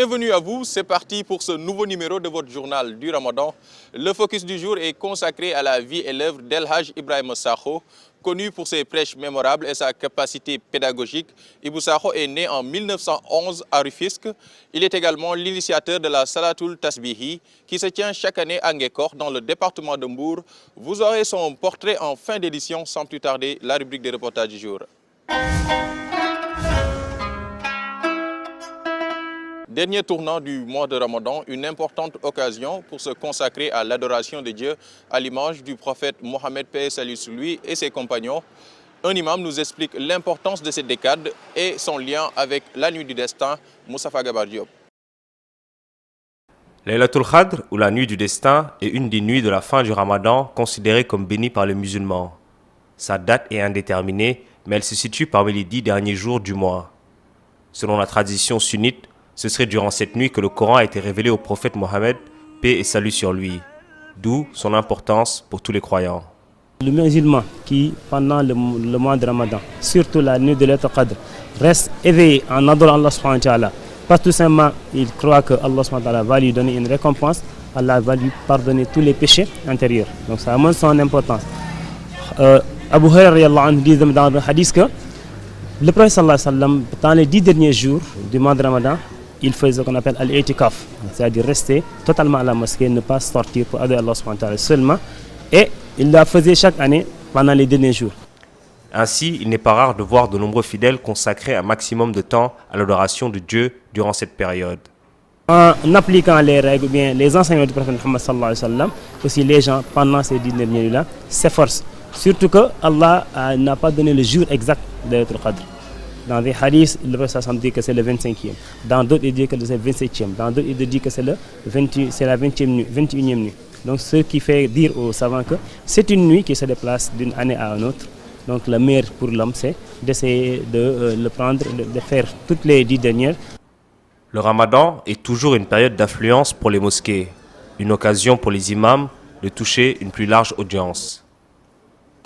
Bienvenue à vous, c'est parti pour ce nouveau numéro de votre journal du Ramadan. Le focus du jour est consacré à la vie et l'œuvre d'El Hadj Ibrahima Sakho. Connu pour ses prêches mémorables et sa capacité pédagogique, Ibou Sakho est né en 1911 à Rufisque. Il est également l'initiateur de la Salatul Tasbihi qui se tient chaque année à Ngekor dans le département de Mbour. Vous aurez son portrait en fin d'édition, sans plus tarder la rubrique des reportages du jour. Dernier tournant du mois de Ramadan, une importante occasion pour se consacrer à l'adoration de Dieu à l'image du prophète Mohammed paix et salut sur lui et ses compagnons. Un imam nous explique l'importance de cette décade et son lien avec la nuit du destin, Moustapha Gabar Diop. Laylatul Qadr, ou la nuit du destin, est une des nuits de la fin du Ramadan considérée comme bénie par les musulmans. Sa date est indéterminée, mais elle se situe parmi les 10 derniers jours du mois. Selon la tradition sunnite, ce serait durant cette nuit que le Coran a été révélé au prophète Mohammed, paix et salut sur lui, d'où son importance pour tous les croyants. Le musulman qui, pendant le mois de Ramadan, surtout la nuit de Laylatul Qadr, reste éveillé en adorant Allah subhanahu wa ta'ala, parce que tout simplement il croit que Allah subhanahu wa ta'ala va lui donner une récompense, Allah va lui pardonner tous les péchés intérieurs. Donc ça montre son importance. Abu Hurairah dit dans le hadith que le prophète sallallahu alayhi wa sallam, dans les 10 derniers jours du mois de Ramadan, il faisait ce qu'on appelle al-i'tikaf, c'est-à-dire rester totalement à la mosquée, ne pas sortir pour adorer Allah subhanahu wa ta'ala seulement. Et il la faisait chaque année pendant les derniers jours. Ainsi, il n'est pas rare de voir de nombreux fidèles consacrer un maximum de temps à l'adoration de Dieu durant cette période. En appliquant les règles, bien les enseignements du prophète Muhammad sallallahu alayhi wa sallam, aussi les gens pendant ces 10 derniers jours-là s'efforcent. Surtout que Allah n'a pas donné le jour exact de Laylatul Qadr. Dans des hadiths, le prophète dit que c'est le 25e. Dans d'autres, il dit que c'est le 27e. Dans d'autres, il dit que c'est la 21e nuit. Donc, ce qui fait dire aux savants que c'est une nuit qui se déplace d'une année à une autre. Donc, le meilleur pour l'homme, c'est d'essayer de le prendre, de faire toutes les 10 dernières. Le Ramadan est toujours une période d'affluence pour les mosquées, une occasion pour les imams de toucher une plus large audience.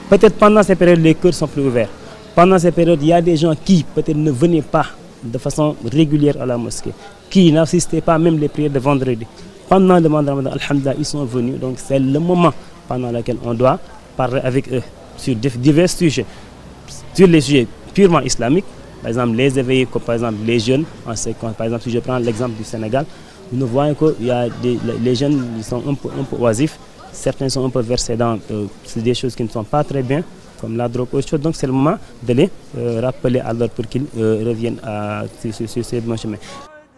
Peut-être pendant ces périodes, les cœurs sont plus ouverts. Pendant ces périodes, il y a des gens qui peut-être ne venaient pas de façon régulière à la mosquée, qui n'assistaient pas même les prières de vendredi. Pendant le mois de Ramadan, alhamdoulilah, ils sont venus. Donc c'est le moment pendant lequel on doit parler avec eux sur divers sujets. Sur les sujets purement islamiques, par exemple les éveillés, comme par exemple les jeunes. Par exemple, si je prends l'exemple du Sénégal, nous voyons que les jeunes ils sont un peu oisifs. Certains sont un peu versés dans des choses qui ne sont pas très bien, comme la drogue ou autre chose. Donc c'est le moment de les rappeler à l'ordre pour qu'ils reviennent sur ces bons chemins.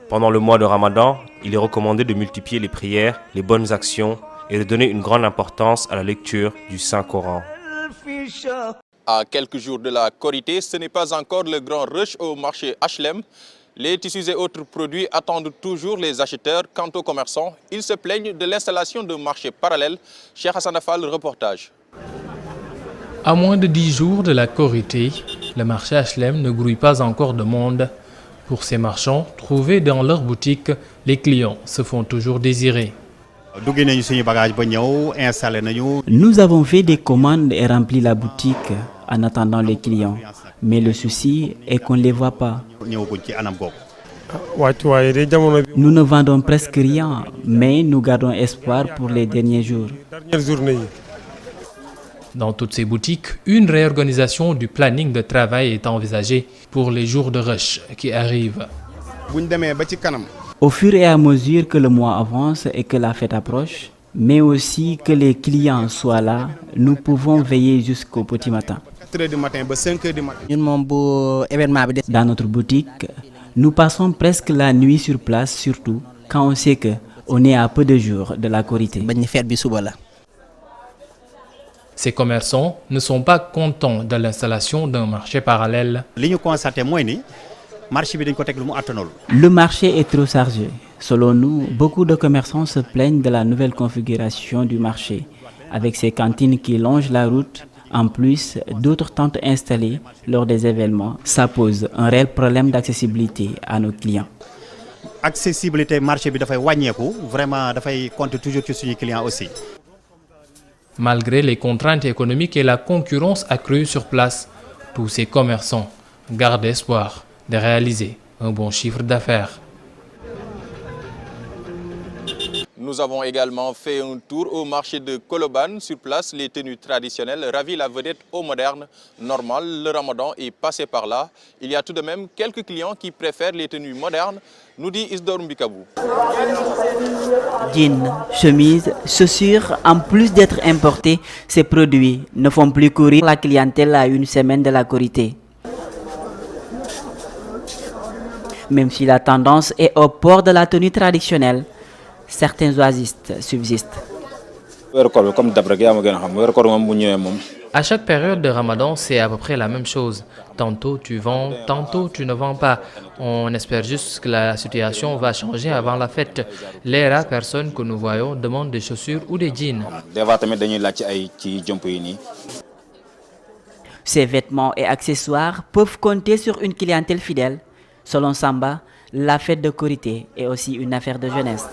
Pendant le mois de Ramadan, il est recommandé de multiplier les prières, les bonnes actions et de donner une grande importance à la lecture du Saint-Coran. À quelques jours de la Korité, ce n'est pas encore le grand rush au marché HLM. Les tissus et autres produits attendent toujours les acheteurs. Quant aux commerçants, ils se plaignent de l'installation de marchés parallèles. Cheikh Hassan Afal, reportage. À moins de 10 jours de la Korité, le marché HLM ne grouille pas encore de monde. Pour ces marchands, trouvés dans leurs boutiques, les clients se font toujours désirer. Nous avons fait des commandes et rempli la boutique en attendant les clients. Mais le souci est qu'on ne les voit pas. Nous ne vendons presque rien, mais nous gardons espoir pour les derniers jours. Dans toutes ces boutiques, une réorganisation du planning de travail est envisagée pour les jours de rush qui arrivent. Au fur et à mesure que le mois avance et que la fête approche, mais aussi que les clients soient là, nous pouvons veiller jusqu'au petit matin. Dans notre boutique, nous passons presque la nuit sur place, surtout quand on sait qu'on est à peu de jours de la Korité. Ces commerçants ne sont pas contents de l'installation d'un marché parallèle. Le marché est trop chargé. Selon nous, beaucoup de commerçants se plaignent de la nouvelle configuration du marché, avec ses cantines qui longent la route. En plus, d'autres tentes installées lors des événements. Ça pose un réel problème d'accessibilité à nos clients. Accessibilité marché vraiment compte toujours sur les clients aussi. Malgré les contraintes économiques et la concurrence accrue sur place, tous ces commerçants gardent espoir de réaliser un bon chiffre d'affaires. Nous avons également fait un tour au marché de Colobane. Sur place, les tenues traditionnelles ravissent la vedette au moderne. Normal, le ramadan est passé par là. Il y a tout de même quelques clients qui préfèrent les tenues modernes, nous dit Isdor Mbikabou. Jeans, chemises, chaussures, en plus d'être importés, ces produits ne font plus courir la clientèle à une semaine de la Korité. Même si la tendance est au port de la tenue traditionnelle, certains oisistes subsistent. À chaque période de Ramadan, c'est à peu près la même chose. Tantôt tu vends, tantôt tu ne vends pas. On espère juste que la situation va changer avant la fête. Les rares personnes que nous voyons demandent des chaussures ou des jeans. Ces vêtements et accessoires peuvent compter sur une clientèle fidèle. Selon Samba, la fête de Korité est aussi une affaire de jeunesse.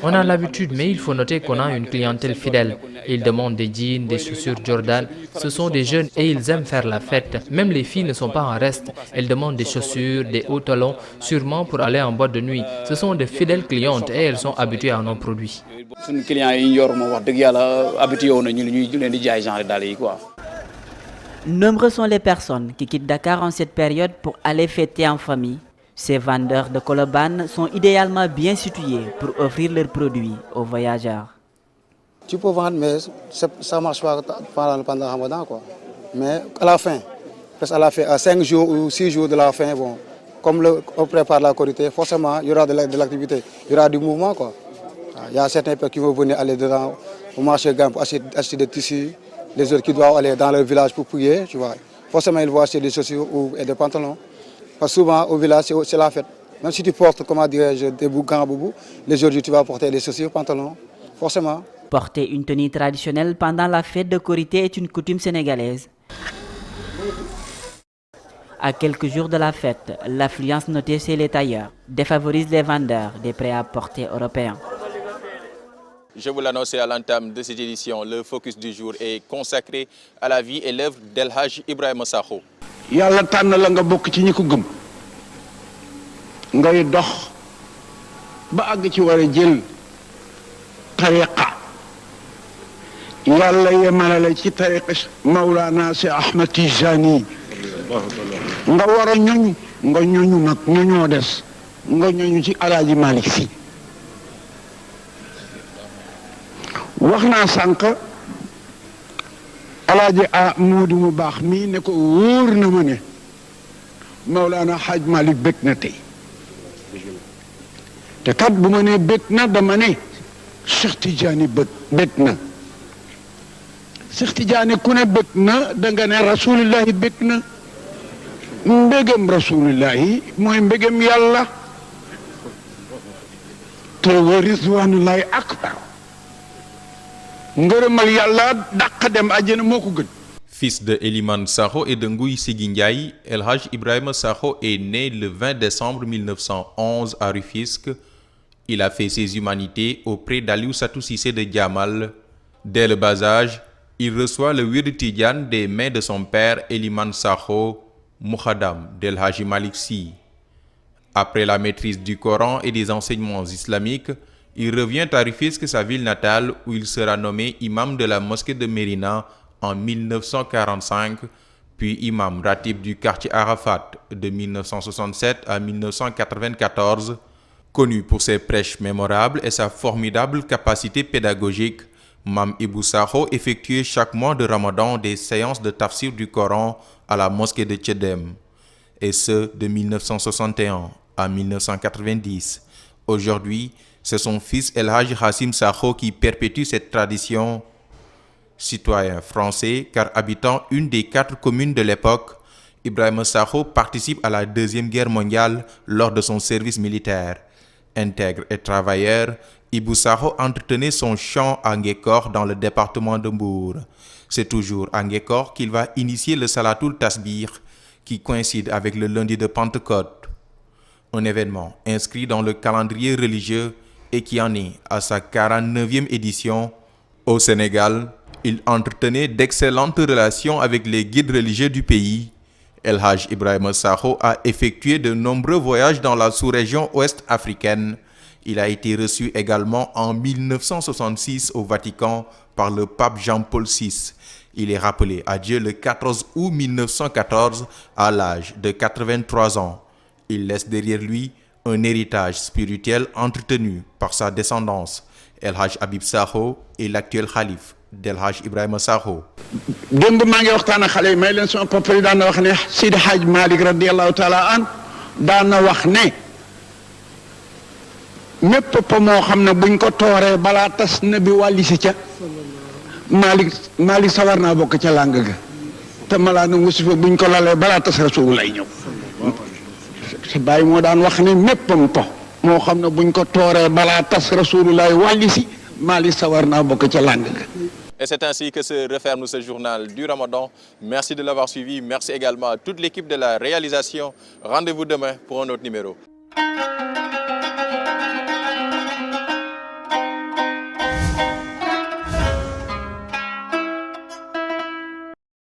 On a l'habitude, mais il faut noter qu'on a une clientèle fidèle. Ils demandent des jeans, des chaussures Jordan. Ce sont des jeunes et ils aiment faire la fête. Même les filles ne sont pas en reste. Elles demandent des chaussures, des hauts talons, sûrement pour aller en boîte de nuit. Ce sont de fidèles clientes et elles sont habituées à nos produits. Nombreux sont les personnes qui quittent Dakar en cette période pour aller fêter en famille. Ces vendeurs de Colobane sont idéalement bien situés pour offrir leurs produits aux voyageurs. Tu peux vendre, mais ça ne marche pas pendant le Ramadan, quoi. Mais à la fin, à 5 jours ou 6 jours de la fin, bon, comme on prépare la Korité, forcément, il y aura de l'activité, il y aura du mouvement, quoi. Il y a certains qui vont venir aller dedans au marché Gam pour acheter des tissus, les autres qui doivent aller dans leur village pour prier, tu vois. Forcément, ils vont acheter des chaussures et des pantalons. Parce que souvent, au village, c'est la fête. Même si tu portes, comment dirais-je, des grands boubous, les jours tu vas porter des chaussures, pantalons, forcément. Porter une tenue traditionnelle pendant la fête de Korité est une coutume sénégalaise. À quelques jours de la fête, l'affluence notée chez les tailleurs défavorise les vendeurs des prêt-à-porter européens. Je vous l'annonçais à l'entame de cette édition, le focus du jour est consacré à la vie et l'œuvre d'El Hadj Ibrahima Sakho. yàlla tànn la nga bokk ci ñi ko gëm ngay dox ba àgg ci war a jël tariqa yàlla yemale la ci tariqa Mawlana si Ahmad Tijani nga war a ñoñ nga ñoñu nag ñoñoo des nga ñoñu ci Alaaji Malick Sy wax naa sànq Alaaji Moodu mu baax mii ne ko wóor na ma ne Mawlana Hadj Malick bég na tey te kat bu ma ne bég na dama ne Cheikh Tidiane bég na Cheikh Tidiane ku ne bég na danga ne rasulillahi bég na mbégam rasulillahi mooy mbégam yàlla te wa rizwanullahi akbar Fils de Eliman Sakho et de Ngouy Sigui Ndiaye, El Hadj Ibrahima Sakho est né le 20 décembre 1911 à Rufisque. Il a fait ses humanités auprès d'Aliou Satou Cissé de Diamal. Dès le bas âge, il reçoit le wird Tidiane des mains de son père Eliman Sakho, Moukhadam d'El Hadji Malick Sy. Après la maîtrise du Coran et des enseignements islamiques, il revient à Rufisque, sa ville natale, où il sera nommé imam de la mosquée de Mérina en 1945, puis imam ratib du quartier Arafat de 1967 à 1994. Connu pour ses prêches mémorables et sa formidable capacité pédagogique, Mam Ibou Sakho effectuait chaque mois de Ramadan des séances de tafsir du Coran à la mosquée de Tchedem, et ce de 1961 à 1990. Aujourd'hui, c'est son fils El Hadj Hassim Sakho qui perpétue cette tradition. Citoyen français, car habitant une des 4 communes de l'époque, Ibrahima Sakho participe à la Deuxième Guerre mondiale lors de son service militaire. Intègre et travailleur, Ibou Sakho entretenait son champ à Ngekor dans le département de Mbour. C'est toujours à Ngekor qu'il va initier le Salatul Tasbih, qui coïncide avec le lundi de Pentecôte. Un événement inscrit dans le calendrier religieux et qui en est à sa 49e édition. Au Sénégal, il entretenait d'excellentes relations avec les guides religieux du pays El Hadj Ibrahima Sakho a effectué de nombreux voyages dans la sous-région ouest africaine. Il a été reçu également en 1966 au Vatican par le pape Jean-Paul VI. Il est rappelé à Dieu le 14 août 1914 à l'âge de 83 ans. Il laisse derrière lui un héritage spirituel entretenu par sa descendance. El Hadj Habib Sakho est l'actuel khalife d'El Hadj Ibrahima Sakho. démb maa ngi waxtaan ak xale yi may leen sama papa yi daan na wax ne Sidi Hadj Malick radiyallahu taala an daan na wax ne mépp papa moo xam ne buñ ko tooree balaa tas na bi wàlli si ca Malick sawar naa bokk ca làng ga te malaa na wasifa buñ ko lalee balaa tas rasul lay ñëw sa bàyyi moo daan wax ne méppam po moo xam ne buñ ko tooree balaa tas rasulullah wàlli si Malick sawar naa bokk ca làng ga. Et c'est ainsi que se referme ce journal du Ramadan. Merci de l'avoir suivi. Merci également à toute l'équipe de la réalisation. Rendez-vous demain pour un autre numéro.